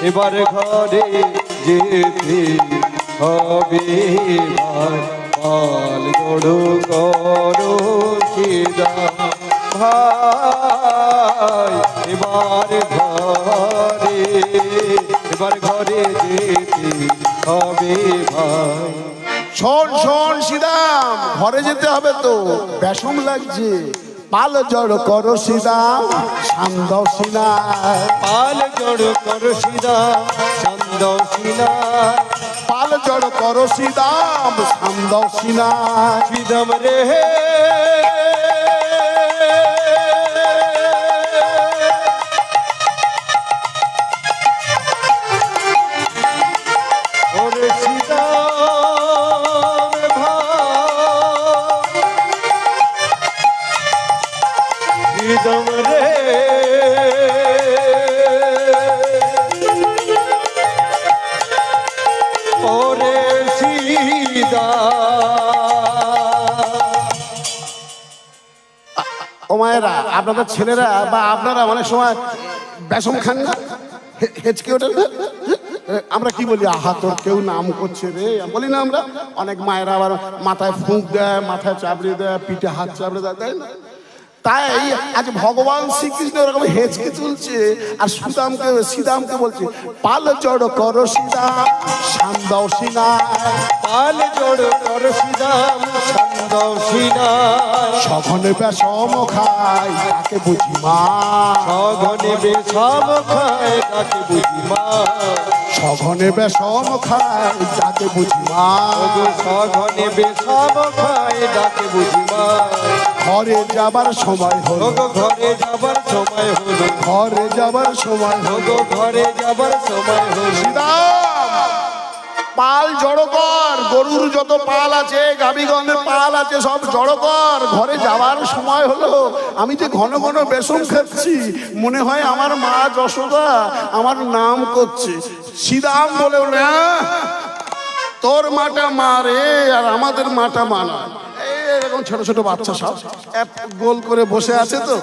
এবার ঘরে যেতে হবে ভাই, পাল জড়ো করো সিদাম ভাই, এবার ঘরে যেতে হবে ভাই। শোন শোন সিদাম, ঘরে যেতে হবে তো, বেশম লাগছে। পাল জড় করো সিদাম, সান্দাও সিনায়। পাল জড়ো করো সিদাম, সান্দাও সিনায়। পাল জড় করো সিদাম, সান্দাও সিনায়। সিদাম রে ওরে সিদাম ভাই, সিদাম রে ওরে ও মায়েরা, আপনাদের ছেলেরা বা আপনারা অনেক সময় বেশম খান না, হেঁচকে ওঠেন না? আমরা কি বলি, আহা তোর কেউ নাম করছে রে, বলি না আমরা? অনেক মায়েরা আবার মাথায় ফুঁক দেয়, মাথায় চাপড়ে দেয়, পিঠে হাত চাপড়ে দেয়, তাই না? তাই আজ ভগবান শ্রীকৃষ্ণ এরকম হেঁচকে চলছে আর সিদামকে বলছে পাল জড় করো সিদাম, সান্দাও সিনায়। পাল জড়ো করো সিদাম, সান্দাও সিনায়। সঘনে বেশম খায় তাকে বুঝি মা, সঘনে বেশম খায় তাকে বুঝি মা। সঘনে বেশম খায় তাকে বুঝি মা। সঘনে বেশম খায় তাকে বুঝি মা। ঘরে যাবার সময় হলো, ঘরে যাবার সময় হলো, ঘরে যাবার সময় হলো। ঘরে যাবার সময় হলো। সিদাম, পাল জড়ো কর, গরুর যত পাল আছে, গাভীগণের পাল আছে, সব জড়ো কর, ঘরে যাওয়ার সময় হলো। আমি যে ঘন ঘন বেশম খাচ্ছি, মনে হয় আমার মা যশোদা আমার নাম করছে। সিদাম বলে ওঠে, তোর মাটা মা রে, আর আমাদের মাটা মা না। এরকম ছোট ছোট বাচ্চা সব গোল করে বসে আছে তো,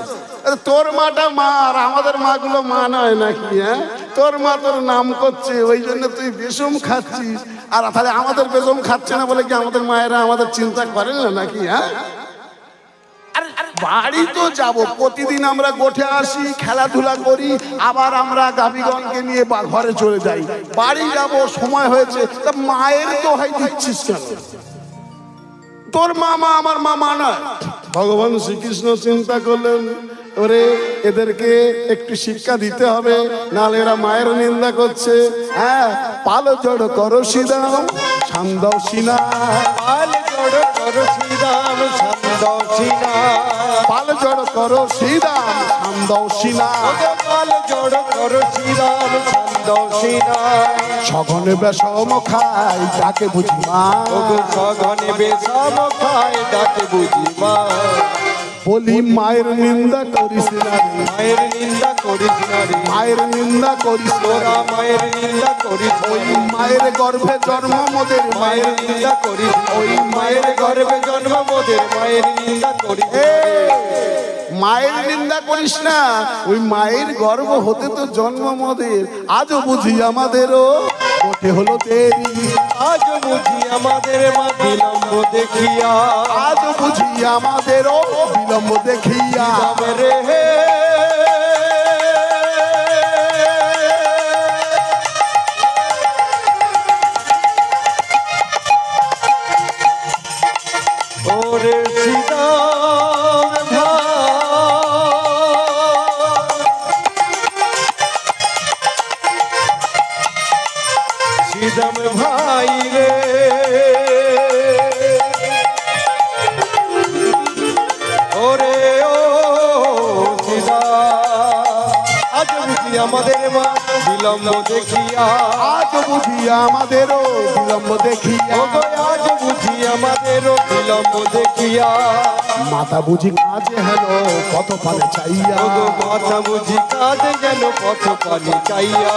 তোর মাটা মা আর আমাদের মা গুলো মা নয় নাকি? হ্যাঁ, তোর মা তোর নাম করছে, ওই জন্য তুই বেশম খাচ্ছিস। আর তাহলে আমাদের বেশম খাচ্ছে না বলে কি আমাদের মায়েরা আমাদের চিন্তা করে না নাকি? হ্যাঁ, বাড়ি তো যাব, প্রতিদিন আমরা গোঠে আসি, খেলাধুলা করি, আবার আমরা গাভীগণকে নিয়ে ঘরে চলে যাই। বাড়ি যাব, সময় হয়েছে, তা মায়ের দোহাই দিচ্ছিস কেন? তোর মামা আমার মামা না। ভগবান শ্রীকৃষ্ণ চিন্তা করলেন, ওরে এদেরকে একটু শিক্ষা দিতে হবে, নাহলে এরা মায়ের নিন্দা করছে। হ্যাঁ, পাল জড় করো সিদাম, সান্দাও সিনায়। পাল জড়ো করো সিদাম, সান্দাও সিনায়। পাল জড় করো সিদাম, সান্দাও সিনায়। পাল জড়ো করো সিদাম, সান্দাও সিনায়। সঘনে বেশম খায় যাকে বুঝি মা, সঘনে বেশম খায় তাকে বুঝি মা। বলি মায়ের নিন্দা করিস না রে, মায়ের নিন্দা করিস না রে, মায়ের নিন্দা করিস না রে। তোরা মায়ের নিন্দা করিস, ওই মায়ের গর্ভে জন্ম মোদের, মায়ের নিন্দা করিস, ওই মায়ের গর্ভে জন্ম মোদের, মায়ের নিন্দা করিস। মায়ের নিন্দা করিস না, ওই মায়ের গর্ভ হতে তো জন্ম মোদের। আজও বুঝি আমাদেরও গোঠে হলো দেরি, আজ বুঝি আমাদের মা বিলম্ব দেখিয়া, আজ বুঝি আমাদেরও বিলম্ব দেখিয়া। রে হে ওরে সিদাম ভাই, সিদাম ভাই রে, ওরে ও সিদাম, আজ বুঝি আমাদের মা বিলম্ব দেখিয়া, আজ বুঝি আমাদেরও বিলম্ব দেখিয়া। আজ বুঝি আমাদেরও বিলম্ব দেখিয়া। মাথা বুঝি কাজে হেলো কত পালে চাইয়া, মাথা বুঝি কাঁদে যেন পথ পানি চাইয়া,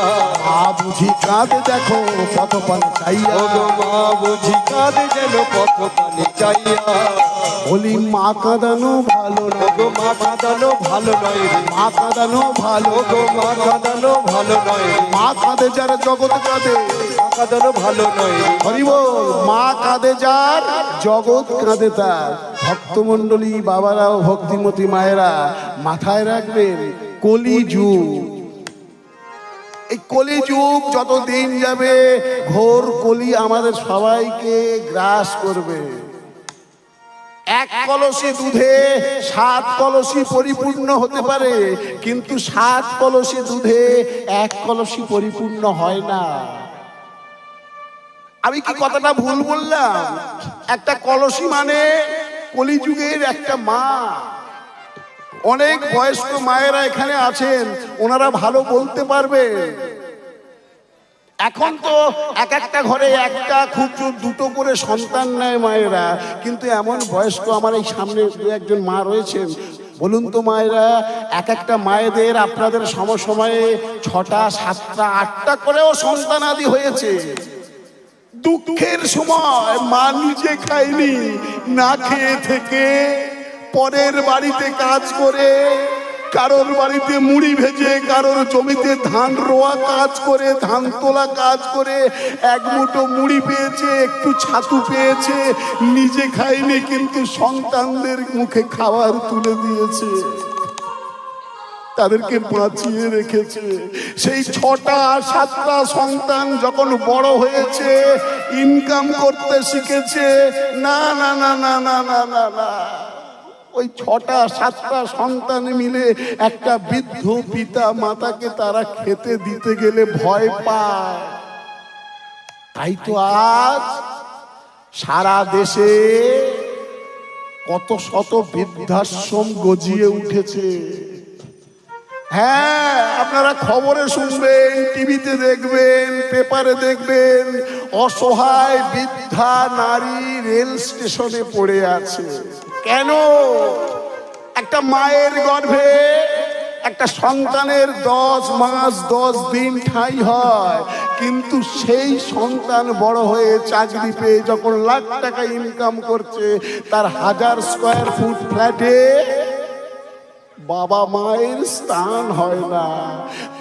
মা বুঝি কাঁদে দেখো কত পালে চাইয়া। মা বুঝি কাঁদে যেন পথ পানি চাইয়া। বলি মা কাঁদানো ভালো ওগো মা কাঁদানো ভালো নয় রে, মা কাঁদানো ভালো, ওগো মা কাঁদানো ভালো নয় রে, মা কাঁদে যার জগৎ কাঁদে। মা কাঁদানো ভালো নয় রে। হরি বল। মা কাঁদে যার জগৎ কাঁদে তার। ভক্তমণ্ডলী বাবারা ও ভক্তিমতী মায়েরা মাথায় রাখবেন, কলিযুগ, এই কলিযুগ যত দিন যাবে ঘোর কলি আমাদের সবাইকে গ্রাস করবে। এক কলসি দুধে 7 কলসি পরিপূর্ণ হতে পারে, কিন্তু 7 কলসি দুধে 1 কলসি পরিপূর্ণ হয় না। আমি কি কথাটা ভুল বললাম? একটা কলসি মানে কলিযুগের একটা মা। অনেক বয়স্ক মায়েরা এখানে আছেন, ওনারা ভালো বলতে পারবে। এখন তো এক একটা ঘরে একটা খুব জোর 2টো করে সন্তান নেয় মায়েরা, কিন্তু এমন বয়স্ক আমার এই সামনে 2-1জন মা রয়েছেন। বলুন তো মায়েরা, এক একটা মায়েদের আপনাদের সমসময়ে 6টা 7টা 8টা করেও সন্তান আদি হয়েছে। দুঃখের সময় মা নিজে খায়নি, না খেয়ে থেকে পরের বাড়িতে কাজ করে, কারোর বাড়িতে মুড়ি ভেজে, কারোর জমিতে ধান রোয়া কাজ করে, ধান তোলা কাজ করে 1 মুঠো মুড়ি পেয়েছে, একটু ছাতু পেয়েছে, নিজে খায়নি, কিন্তু সন্তানদের মুখে খাবার তুলে দিয়েছে, তাদেরকে বাঁচিয়ে রেখেছে। সেই 6টা 7টা সন্তান যখন বড় হয়েছে, ইনকাম করতে শিখেছে, না না না না না না না না, ওই 6টা 7টা সন্তান মিলে একটা বৃদ্ধ পিতা মাতাকে তারা খেতে দিতে গেলে ভয় পায়। তাই তো আজ সারা দেশে কত শত বৃদ্ধাশ্রম গজিয়ে উঠেছে। হ্যাঁ, আপনারা খবরে শুনবেন, টিভিতে দেখবেন, পেপারে দেখবেন, অসহায় বৃদ্ধা নারী রেল স্টেশনে পড়ে আছে। কেন? একটা মায়ের গর্ভে একটা সন্তানের 10 মাস 10 দিন ঠাঁই হয়, কিন্তু সেই সন্তান বড় হয়ে চাকরি পেয়ে যখন লাখ টাকা ইনকাম করছে, তার 1000 স্কয়ার ফুট ফ্ল্যাটে বাবা মায়ের স্থান হয় না।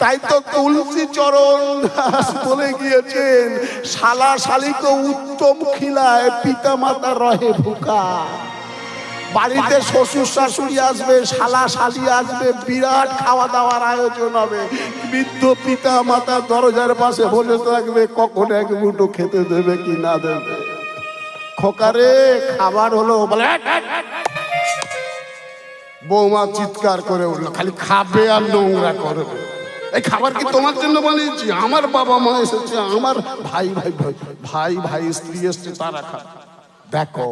তাই তো তুলসী চরণ দাস বলে গিয়েছেন, শালা শালিকে উত্তম খিলায়, পিতা মাতা রহে ভুকা। বাড়িতে শ্বশুর শাশুড়ি আসবে, শালা শালি আসবে, বিরাট খাওয়া দাওয়ার আয়োজন হবে, বৃদ্ধ পিতা মাতা দরজার পাশে বলে থাকবে কখন 1 মুঠো খেতে দেবে কি না দেবে। খোকারে খাবার হলো, বলে বৌমা চিৎকার করে উঠলো, খালি খাবে আর নোংরা করবে। এই খাবার কি তোমার জন্য বানিয়েছি? আমার বাবা মা এসেছে, আমার ভাই ভাই ভাই ভাই ভাই স্ত্রী এসছে, তারা খাবে। দেখো,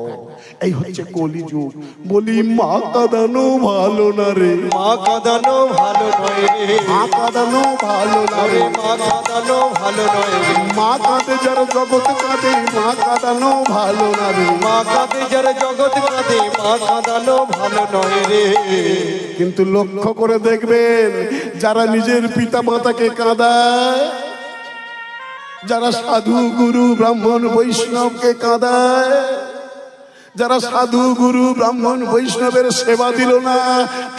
এই হচ্ছে কলিযুগ। বলি মা কাঁদানো ভালো না রে, মা কাঁদানো ভালো নয় রে, মা কাঁদানো ভালো না রে, মা কাঁদানো ভালো নয় রে, মা কাঁদে যার জগৎ কাঁদে, মা কাঁদানো ভালো না রে। মা কাঁদে যার জগৎ কাঁদে, মা কাঁদানো ভালো নয় রে। কিন্তু লক্ষ্য করে দেখবেন, যারা নিজের পিতা মাতাকে কাঁদায়, যারা সাধু গুরু ব্রাহ্মণ বৈষ্ণবকে কাঁদায়, যারা সাধু গুরু ব্রাহ্মণ বৈষ্ণবের সেবা দিল না,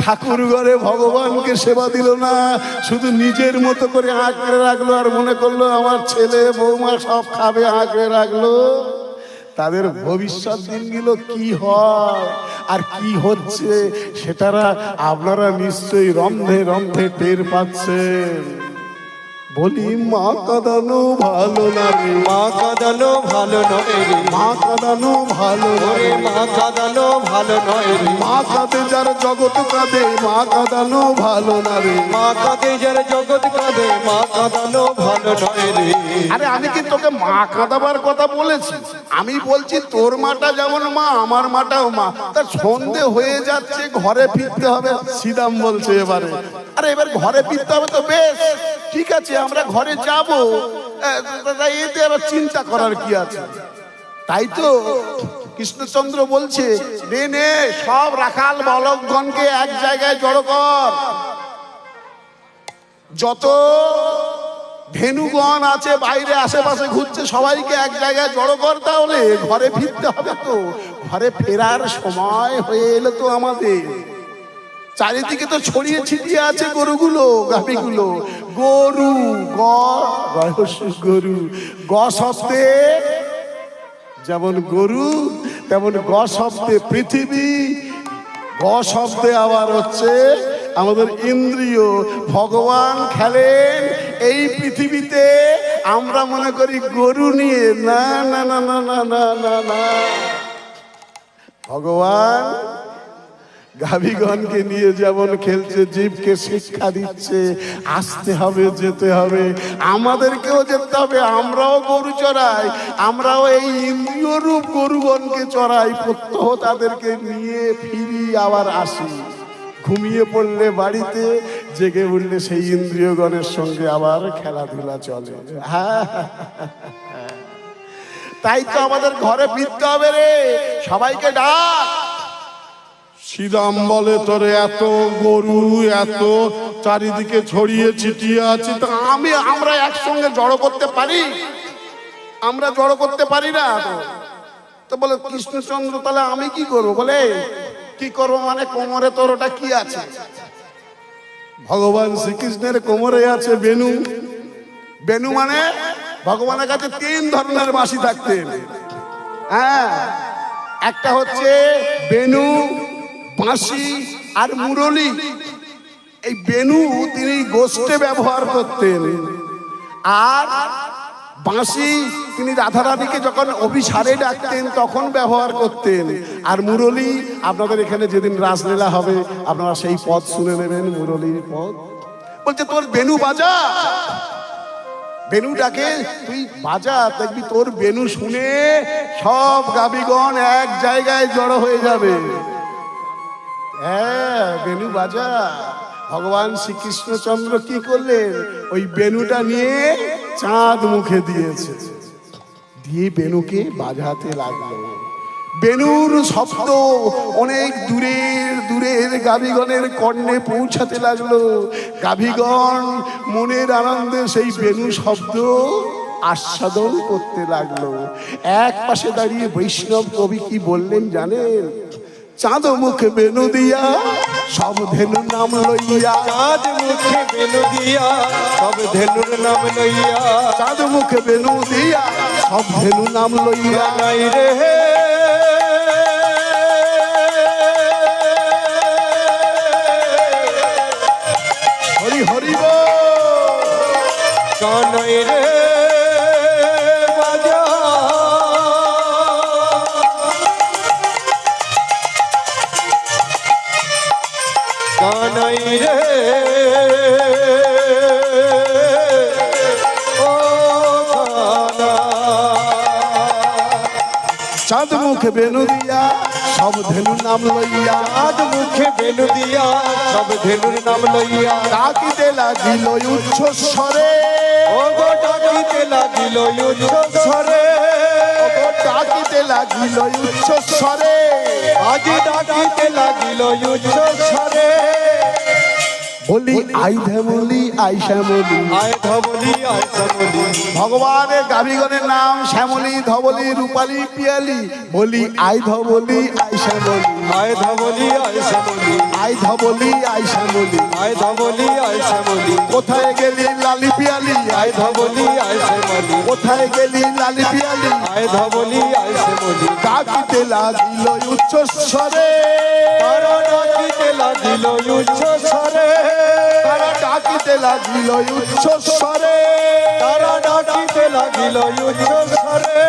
ঠাকুর ঘরে ভগবানকে সেবা দিল না, শুধু নিজের মতো করে আঁকড়ে রাখলো আর মনে করলো আমার ছেলে বৌমা সব খাবে, আঁকড়ে রাখলো, তাদের ভবিষ্যৎ দিনগুলো কি হয় আর কি হচ্ছে সেটারা আপনারা নিশ্চয়ই রন্ধে রন্ধে টের পাচ্ছেন। বলি মা কাঁদানো ভালো না রে, মা কাঁদানো ভালো নয় রে, মা কাঁদানো ভালো না রে, মা কাঁদানো ভালো নয় রে, মা কাঁদে যার জগৎ কাঁদে, মা কাঁদানো ভালো না রে। মা কাঁদে যার জগৎ কাঁদে, মা কাঁদানো ভালো নয় রে। আরে আমি কি তোকে মা কাঁদাবার কথা বলেছি? আমি বলছি তোর মাটা যেমন মা, আমার মাটাও মা। তার সন্ধে হয়ে যাচ্ছে, ঘরে ফিরতে হবে। শ্রীরাম বলছে এবারে, আরে এবার ঘরে ফিরতে হবে তো বেশ, ঠিক আছে আমরা ঘরে যাব, এতে আবার চিন্তা করার কি আছে? তাই তো কৃষ্ণচন্দ্র বলছে, নে নে সব রাখাল বালকগণকে এক জায়গায় জড়ো কর, যত ধেনুগণ আছে বাইরে আশেপাশে ঘুরছে সবাইকে এক জায়গায় জড়ো কর, তাহলে ঘরে ফিরতে হবে তো। ঘরে ফেরার সময় হয়ে এলো তো আমাদের। চারিদিকে তো ছড়িয়ে ছিটিয়ে আছে গরুগুলো, গাভীগুলো। গরু, গরু, গ শব্দে যেমন গরু, তেমন গ শব্দে পৃথিবী, গ শব্দে আবার হচ্ছে আমাদের ইন্দ্রিয়। ভগবান খেলেন এই পৃথিবীতে, আমরা মনে করি গরু নিয়ে। না না না না না না না না, ভগবান গাভীগণকে নিয়ে যেমন খেলছে, জীবকে শিক্ষা দিচ্ছে, আসতে হবে, যেতে হবে, আমাদেরকেও যেতে হবে। আমরাও গরু চড়াই, আমরাও এই ইন্দ্রিয় রূপ গরুগণকে চড়াই, প্রত্যহ তাদেরকে নিয়ে ফিরি আবার আসি। ঘুমিয়ে পড়লে বাড়িতে, জেগে উঠলে সেই ইন্দ্রিয়গণের সঙ্গে আবার খেলাধুলা চলে। হ্যাঁ, তাই তো আমাদের ঘরে ফিরতে হবে রে, সবাইকে ডাক। শ্রীরাম বলে তোরে এত গরু এত চারিদিকে ছড়িয়ে ছিটিয়ে আছে, তা আমরা একসঙ্গে জড়ো করতে পারি? আমরা জড়ো করতে পারি না। তো বলে কৃষ্ণচন্দ্র, তাহলে আমি কি করবো? বলে কি করবো মানে, কোমরে তোর ওটা কি আছে? ভগবান শ্রীকৃষ্ণের কোমরে আছে বেনু। বেনু মানে ভগবানের কাছে 3 ধরনের বাঁশি থাকতেন। হ্যাঁ, একটা হচ্ছে বেনু, বাঁশি আর মুরলি। এই বেনু তিনি গোষ্ঠে ব্যবহার করতেন, আর বাঁশি তিনি রাধারানীকে যখন অভিসারে ডাকতেন তখন ব্যবহার করতেন, আর মুরলি আপনাদের এখানে যেদিন রাসলীলা হবে আপনারা সেই পদ শুনে নেবেন, মুরলির পদ। বলছে তোর বেনু বাজা, বেনুটাকে তুই বাজা, দেখবি তোর বেনু শুনে সব গাভীগণ এক জায়গায় জড়ো হয়ে যাবে। হ্যাঁ, বেনু বাজা। ভগবান শ্রীকৃষ্ণচন্দ্র কি করলেন? ওই বেনুটা নিয়ে চাঁদ মুখে দিয়েছে, দিয়ে বেনুকে বাজাতে লাগলো। বেনুর শব্দ অনেক দূরের দূরের গাভীগণের কর্ণে পৌঁছাতে লাগলো। গাভীগণ মনের আনন্দে সেই বেনু শব্দ আস্বাদন করতে লাগলো। এক পাশে দাঁড়িয়ে বৈষ্ণব কবি কি বললেন জানেন? চাঁদ মুখে বেনু দিয়া সব ধেনু নাম লইয়া, চাঁদ মুখে বেনু দিয়া সব ধেনুর নাম লইয়া, চাঁদ মুখে বেনু দিয়া সব ধেনু নাম লইয়া, নাই রে হরি হরি বল, কানাই রে বাজা, কানাই রে ও কানা। চাঁদ মুখে বেনু দিয়া সব ধেনু নাম লইয়া, চাঁদ মুখে বেনু দিয়া সব ধেনুর নাম লইয়া, ডাকিতে লাগিল উচ্চ স্বরে, ও গো ডাকিতে লাগিল উচ্চ স্বরে, ও গো ডাকিতে লাগিল উচ্চ স্বরে, আজ ডাকিতে লাগিল উচ্চ স্বরে, বলি আই ধেমলি আই শ্যামলি। আয় ধবলি আয় ধবলি, ভগবানের গাভীগণের নাম শ্যামলী, ধবলি, রূপালী, পিয়ালি। বলি আই ধবলি আই শ্যামলি, আয় ধবলি আয় শ্যামলি, আই ধবলি আই শ্যামলি। আয় ধবলি আয় শ্যামলি, কোথায় গেলি লালি পিয়ালি, আয় ধবলি আয় শ্যামলি, কোথায় গেলি লালি পিয়ালি। আয় ধবলি আয় শ্যামলি, ডাকিতে লাগিল উচ্চ স্বরে, তারা ডাকিতে লাগিল উচ্চ স্বরে, তারা ডাকিতে লাগিল উচ্চ স্বরে, তারা ডাকিতে লাগিল উচ্চ স্বরে।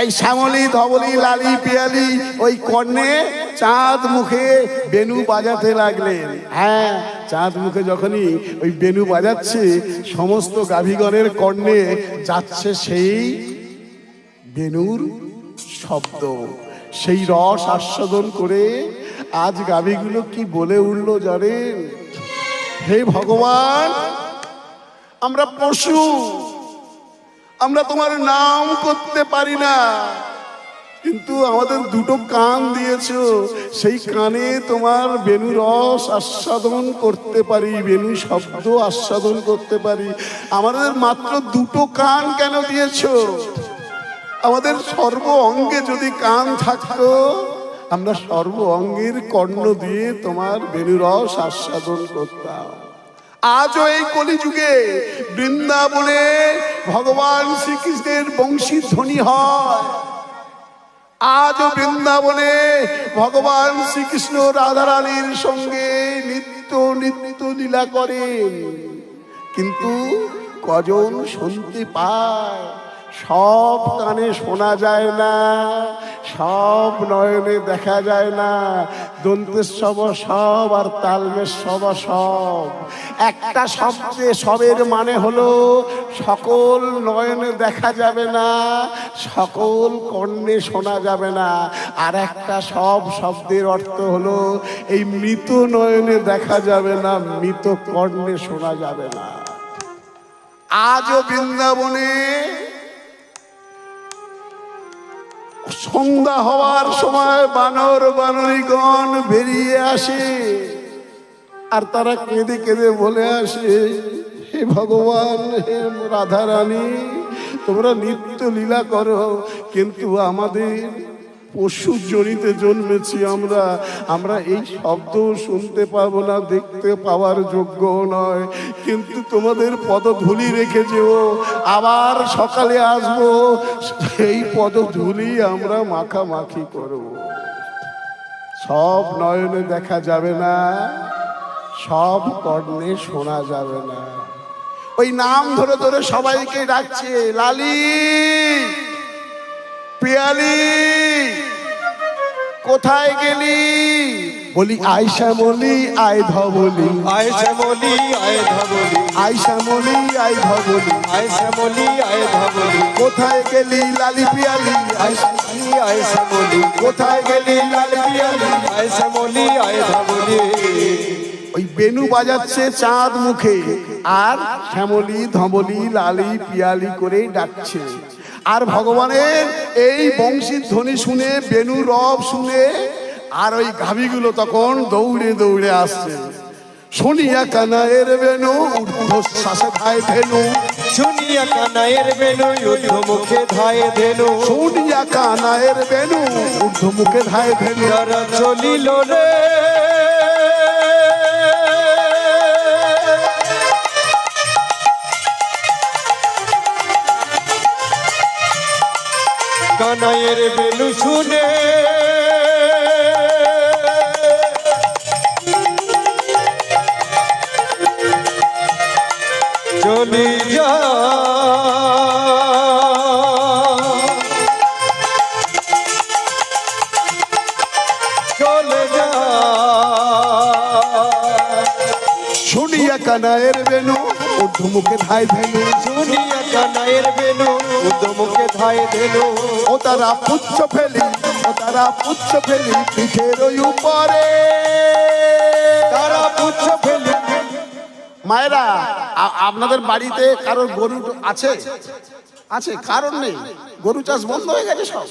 এই শ্যামলী, ধবলি, লালি, পিয়ালি ওই কর্ণে চাঁদ মুখে বেনু বাজাতে লাগলেন। হ্যাঁ, চাঁদ মুখে যখনই ওই বেনু বাজাচ্ছে সমস্ত গাভীগণের কর্ণে যাচ্ছে সেই বেনুর শব্দ, সেই রস আস্বাদন করে আজ গাভীগুলো কি বলে উঠলো জানেন? হে ভগবান, আমরা পশু, আমরা তোমার নাম করতে পারি না, কিন্তু আমাদের দুটো কান দিয়েছো, সেই কানে তোমার বেনু রস আস্বাদন করতে পারি, বেনু শব্দ আস্বাদন করতে পারি। আমাদের মাত্র দুটো কান কেন দিয়েছো? আমাদের সর্ব অঙ্গে যদি কান থাকতো আমরা সর্ব অঙ্গের কর্ণ দিয়ে তোমার বেণুরস আস্বাদন করতাম। আজও এই কলিযুগে বৃন্দাবনে ভগবান শ্রীকৃষ্ণের বংশীধ্বনি হয়। আজও বৃন্দাবনে ভগবান শ্রীকৃষ্ণ রাধারানীর সঙ্গে নিত্য নিত্য লীলা করেন, কিন্তু কজন শুনতে পায়? সব কানে শোনা যায় না, সব নয়নে দেখা যায় না। দন্তেশ্বব সব আর তালমেশ্বব সব। একটা শব্দে সবের মানে হলো সকল নয়নে দেখা যাবে না, সকল কর্ণে শোনা যাবে না। আর একটা সব শব্দের অর্থ হলো এই মৃত নয়নে দেখা যাবে না, মৃত কর্ণে শোনা যাবে না। আজও বৃন্দাবনে সন্ধ্যা হওয়ার সময় বানর বানরীগণ বেরিয়ে আসে, আর তারা কেঁদে কেঁদে বলে আসে, হে ভগবান, হে রাধারানী, তোমরা নিত্য লীলা করো, কিন্তু আমাদের পশু জনিতে জন্মেছি আমরা এই শব্দ শুনতে পাবো না, দেখতে পাওয়ার যোগ্য নয়, কিন্তু তোমাদের পদধূলি রেখে যেও, আবার সকালে আসবো, সেই পদধূলি আমরা মাখামাখি করব। সব নয়নে দেখা যাবে না, সব কর্ণে শোনা যাবে না। ওই নাম ধরে ধরে সবাইকে ডাকছে, লালি, পিয়ালি, কোথায় গেলি? বলি আয় শ্যামলি, আয় ধবলি, আয় শ্যামলি, আয় ধবলি, আয় শ্যামলি, আয় ধবলি, আয় শ্যামলি, আয় ধবলি, কোথায় গেলি লালি পিয়ালি? আয় শ্যামলি, আয় শ্যামলি, কোথায় গেলি লালি পিয়ালি? আয় শ্যামলি, আয় ধবলি। ওই বেনু বাজাচ্ছে চাঁদ মুখে, আর শ্যামলি, ধবলি, লালি, পিয়ালি করে ডাকছে। আর ভগবানের এই বংশীর ধ্বনি শুনে, বেনু রব শুনে, আর ওই গাভীগুলো তখন দৌড়ে দৌড়ে আসছে। শুনিয়া কানায়ের বেনু ঊর্ধ্বশ্বাসে ধায় ধেনু, শুনিয়া কানায়ের বেনু ঊর্ধ্বমুখে ধায় ধেনু, শুনিয়া কানায়ের বেনু ঊর্ধ্বমুখে ধায় ধেনু। যারা চলিল রে কানায়ের বেনু শুনে, চলি যা চলে যা। শুনিয়া কানায়ের বেনু ঊর্ধ্বমুখে ধায় ধেনু, শুনিয়া কানায়ের বেনু ঊর্ধ্বমুখে ধায় ধেনু। ও তারা পুচ্ছ ফেলি, ও তারা পুচ্ছ ফেলি পিঠের উপরে, তারা পুচ্ছ ফেলি। মায়েরা, আপনাদের বাড়িতে কারোর গরু আছে? আছে? কারণ নেই, গরু চাষ বন্ধ হয়ে গেছে সব।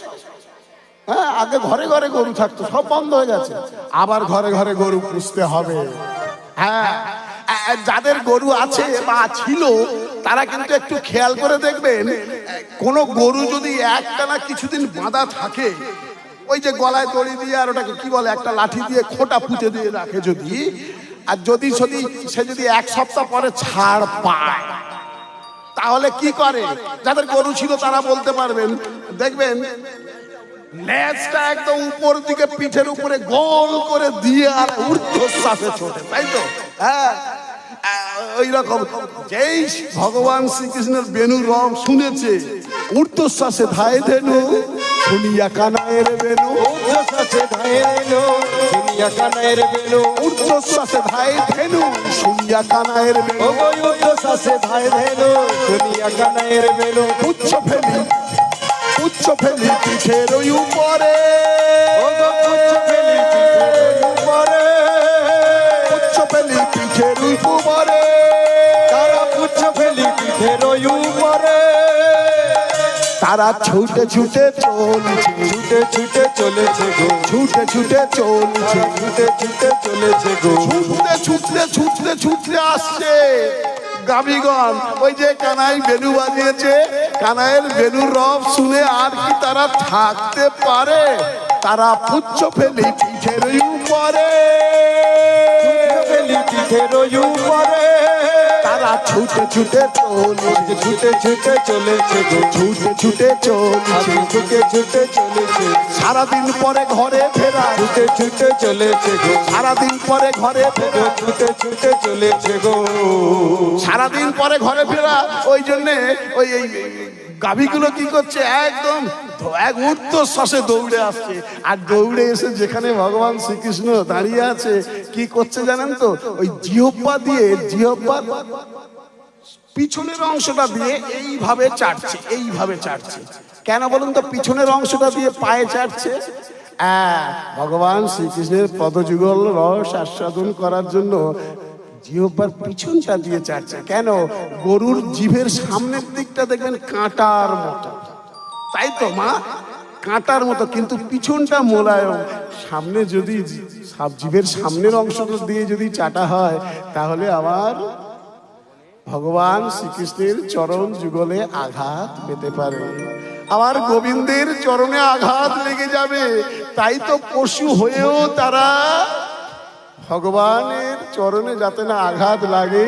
হ্যাঁ, আগে ঘরে ঘরে গরু থাকতো, সব বন্ধ হয়ে গেছে, আবার ঘরে ঘরে গরু পুষতে হবে। হ্যাঁ, যাদের গরু আছে বা ছিল তারা কিন্তু একটু খেয়াল করে দেখবেন, কোনো গরু যদি একটানা কিছুদিন বাঁধা থাকে, ওই যে গলায় দড়ি দিয়ে আর ওটাকে কি বলে, একটা লাঠি দিয়ে খোঁটা পুঁতে দিয়ে রাখে যদি, আর যদি সে যদি এক সপ্তাহ পরে ছাড় পায়, তাহলে কি করে? যাদের গরু ছিল তারা বলতে পারবেন, দেখবেন লেজটা একদম উপর দিকে পিঠের উপরে গোল করে দিয়ে আর ঊর্ধ্বশ্বাসে ছোটে, তাই তো? হ্যাঁ, ওই রকম যেই ভগবান শ্রীকৃষ্ণের বেনু রব শুনেছে, ঊর্ধ্বশ্বাসে ধায় ধেনু, শুনিয়া কানায়ের বেনু ঊর্ধ্বশ্বাসে ধায় ধেনু, শুনিয়া কানায়ের বেনু, ঊর্ধ্বশ্বাসে ধায় ধেনু, শুনিয়া কানায়ের বেনু। ও গো ঊর্ধ্বশ্বাসে ধায় ধেনু, শুনিয়া কানায়ের বেনু। পুচ্ছ ফেলি, পুচ্ছ ফেলি পিঠের উপরে, ও গো পুচ্ছ ফেলি পিঠের উপরে, পুচ্ছ ফেলি পিঠের উপরে, তারা পুচ্ছ ফেলি পিঠের উপরে। তারা ছুটে ছুটে চলছে, ছুটে ছুটে চলেছে গো, ছুটে ছুটে চলছে, ছুটে ছুটে চলেছে গো। ছুটতে ছুটতে ছুটতে ছুটতে আসছে গাভীগণ। ওই যে কানাই বেনু বাজিয়েছে, কানাইয়ের বেনুর রব শুনে আর কি তারা থাকতে পারে? তারা পুচ্ছ ফেলি পিঠের উপরে, ফেলি পিঠের উপরে, তারা ছুটে ছুটে চলেছে, ছুটে ছুটে চলেছে গো, ছুটে ছুটে চলেছে, ছুটে ছুটে চলেছে, সারাদিন পরে ঘরে ফেরা, ছুটে ছুটে চলেছে গো, সারাদিন পরে ঘরে ফেরা, ছুটে ছুটে চলেছে গো। সারাদিন পরে ঘরে ফেরা। ওই জন্যে ওই এই গাভীগুলো কি করছে, একদম এক ঊর্ধ্বশ্বাসে দৌড়ে আসছে। আর দৌড়ে এসে যেখানে ভগবান শ্রীকৃষ্ণ দাঁড়িয়ে আছে, কি করছে জানেন তো, ওই জিহ্বা দিয়ে, জিহ্বার পিছনের অংশটা দিয়ে এইভাবে চাটছে, এইভাবে চাটছে। কেন বলুন তো পিছনের অংশটা দিয়ে পায়ে চাটছে? ভগবান শ্রীকৃষ্ণের পদযুগল রস আস্বাদন করার জন্য জিহ্বার পিছনটা দিয়ে চাটছে। কেন? গরুর জিভের সামনের দিকটা দেখবেন কাঁটার মতো, তাই তো মা, কাঁটার মতো, কিন্তু পিছনটা মোলায়েম। সামনে যদি জিভের সামনের অংশটা দিয়ে যদি চাটা হয়, তাহলে আমার ভগবান শ্রীকৃষ্ণের চরণ যুগলে আঘাত পেতে পারে, আমার গোবিন্দের চরণে আঘাত লেগে যাবে। তাই তো পশু হয়েও তারা ভগবানের চরণে যাতে না আঘাত লাগে,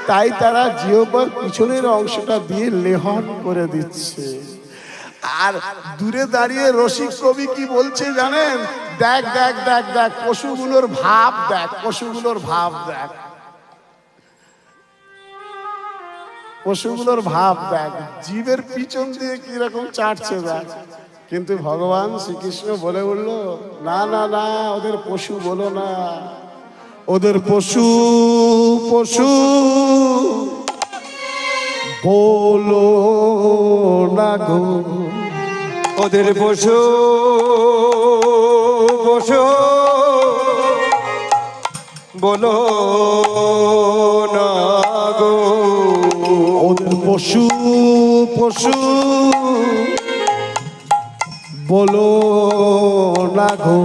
তাই তারা জিহ্বার পিছনের অংশটা দিয়ে লেহন করে দিচ্ছে। আর দূরে দাঁড়িয়ে রসিক কবি কি বলছে জানেন? দেখ দেখ দেখ দেখ পশুগুলোর ভাব দেখ, পশুগুলোর ভাব দেখ, পশুগুলোর ভাব দেখ, জীবের পিছন দিয়ে কিরকম চাটছে দেখ। কিন্তু ভগবান শ্রীকৃষ্ণ বলে উঠল, না না না, ওদের পশু বলো না, ওদের পশু পশু বলো না গো, ওদের পশু পশু বলো না গো, ওদের পশু পশু বলো না গো,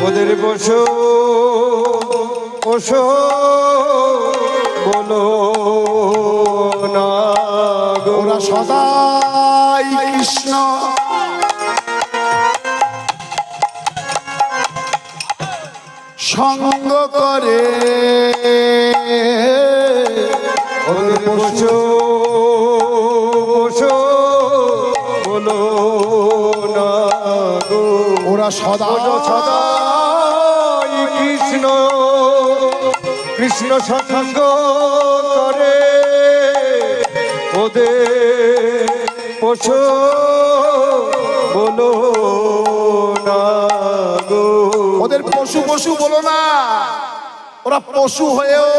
ওদের পশু পশু বলো না গো। ওরা সদাই কৃষ্ণ সঙ্গ করে, ওদের পশু পশু বলো না গো। ওরা সদা সদাই কৃষ্ণ কৃষ্ণ সৎসঙ্গ করে, ওদের পশু বলো না গো। ওদের পশু পশু বলো না, ওরা পশু হয়েও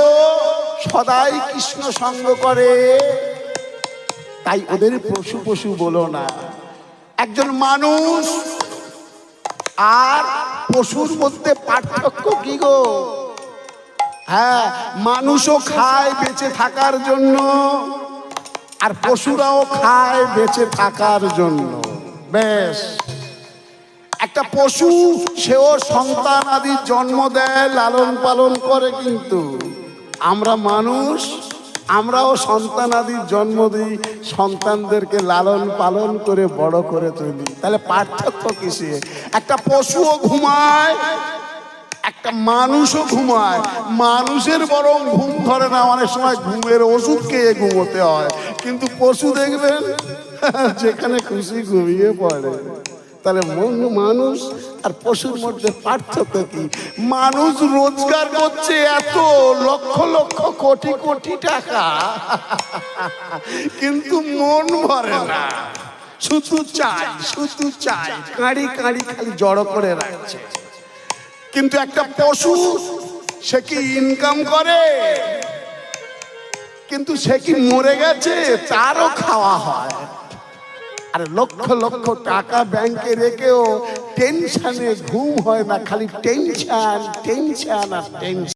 সদাই কৃষ্ণ সঙ্গ করে, তাই ওদের পশু পশু বলো না। একজন মানুষ আর পশুর মধ্যে পার্থক্য কি গো? হ্যাঁ, মানুষও খায় বেঁচে থাকার জন্য, আর পশুরাও খায় বেঁচে থাকার জন্য। বেশ, একটা পশু সেও সন্তান আদি জন্ম দেয়, লালন পালন করে, কিন্তু আমরা মানুষ, আমরাও সন্তান আদি জন্ম দিই, সন্তানদেরকে লালন পালন করে বড় করে তুলি। তাহলে পার্থক্য কিসে? একটা পশুও ঘুমায়, একটা মানুষও ঘুমায়। মানুষের বরং ঘুম ধরে না, অনেক সময় ঘুমের ওষুধ খেয়ে ঘুমোতে হয়, কিন্তু পশু দেখবেন যেখানে খুশি ঘুমিয়ে পড়ে। তাহলে মানুষ আর পশুর মধ্যে পার্থক্য কি? মানুষ রোজগার করছে এত লক্ষ লক্ষ কোটি কোটি টাকা, কিন্তু মন ভরে না, শুধু চাই শুধু চাই, কাঁড়ি কাঁড়ি খালি জড়ো করে রাখছে। কিন্তু একটা পশু, সে কি ইনকাম করে, কিন্তু সে কি মরে গেছে, তারও খাওয়া হয়। আর লক্ষ লক্ষ টাকা ব্যাংকে রেখেও টেনশনে ঘুম হয় না, খালি টেনশন টেনশন আর টেনশন।